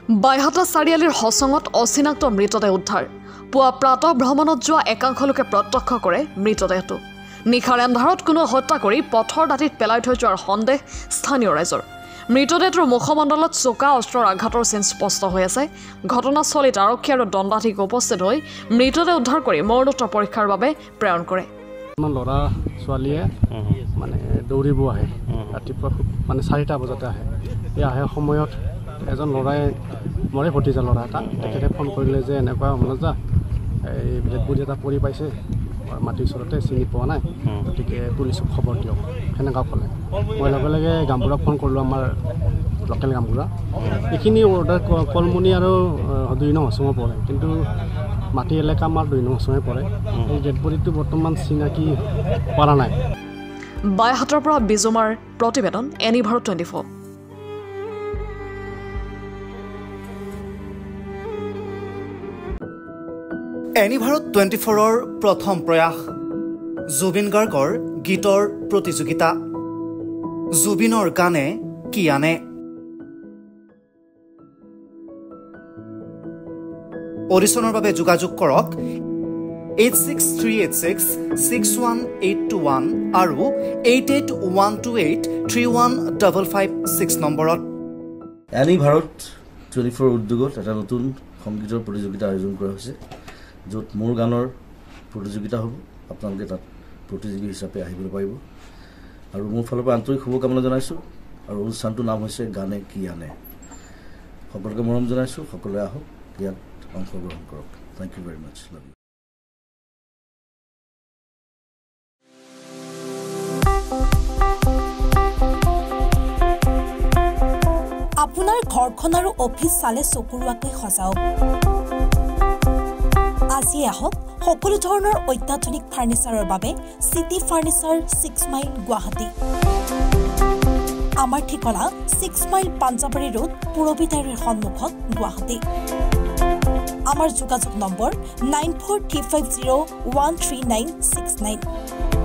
বাইহাটা চাৰিআলিৰ হচঙত অচিনাক্ত মৃতদেহ উদ্ধাৰ পুৱা প্ৰাতঃ ভ্ৰমণত যোৱা একাংশ লোকে প্ৰত্যক্ষ কৰে মৃতদেহটো নিশাৰ এন্ধাৰত কোনো হত্যা কৰি পথৰ দাঁতিত পেলাই থৈ যোৱাৰ সন্দেহ স্থানীয় ৰাইজৰ মৃতদেহটোৰ মুখমণ্ডলত চোকা অস্ত্ৰৰ আঘাতৰ চিন স্পষ্ট হৈ আছে ঘটনাস্থলীত আৰক্ষী আৰু দণ্ডাধীশ উপস্থিত হৈ মৃতদেহ উদ্ধাৰ কৰি মৰণোত্তৰ পৰীক্ষাৰ বাবে প্ৰেৰণ কৰে ল'ৰা ছোৱালীয়ে মানে দৌৰিব আহে ৰাতিপুৱা মানে 4টা বজাতে আহে এই আহে সময়ত এজন ল'ৰাই মৰে ভতিজা ল'ৰা এটা তেখেতে ফোন কৰিলে যে এনেকুৱা মনোজা এই ডেড বডি এটা পৰি পাইছে মাটিৰ ওচৰতে চিনি পোৱা নাই গতিকে পুলিচক খবৰ দিয়ক সেনেকুৱা ক'লে মই লগে লগে গামবুঢ়াক ফোন কৰিলোঁ আমাৰ লোকেল গামবুঢ়া এইখিনি অৰ্ডাৰ কলমনি আৰু 2 নং হচঙত পৰে কিন্তু মাটি এলেকা আমাৰ 2 নং হচঙে পৰে এই ডেড বডিটো বৰ্তমান চিনাকি পৰা নাই বাইহাটৰ পৰা বিজুমাৰ প্ৰতিবেদন এনিভাৰত 24 এনিভাৰত 24ৰ প্ৰথম প্ৰয়াস জুবিন গাৰ্গৰ গীতৰ প্ৰতিযোগিতা জুবিনৰ গানে কি আনে অডিশ্যনৰ বাবে যোগাযোগ কৰক 8638661821 আৰু 8812831556 নম্বৰত এনিভাৰত 24 উদ্যোগত এটা নতুন সংগীতৰ প্ৰতিযোগিতা আয়োজন কৰা হৈছে য'ত মোৰ গানৰ প্ৰতিযোগিতা হ'ব আপোনালোকে তাত প্ৰতিযোগী হিচাপে আহিবলৈ পাৰিব আৰু মোৰ ফালৰ পৰা আন্তৰিক শুভকামনা জনাইছোঁ আৰু অনুষ্ঠানটোৰ নাম হৈছে গানে কি আনে সকলোকে মৰম জনাইছোঁ সকলোৱে আহক ইয়াত অংশগ্ৰহণ কৰক thank you very much love you আপোনাৰ ঘৰখন আৰু অফিচ চালে চকুৰুৱাকৈ সজাওক আজি আহক সকলো ধৰণৰ অত্যাধুনিক ফাৰ্নিচাৰৰ বাবে সিটি ফাৰ্নিচাৰ 6 মাইল গুৱাহাটী আমাৰ ঠিকনা 6 মাইল পাঞ্জাবাৰী ৰোড পুৰবিতাৰীৰ সন্মুখত গুৱাহাটী আমাৰ যোগাযোগ নম্বৰ 9435013969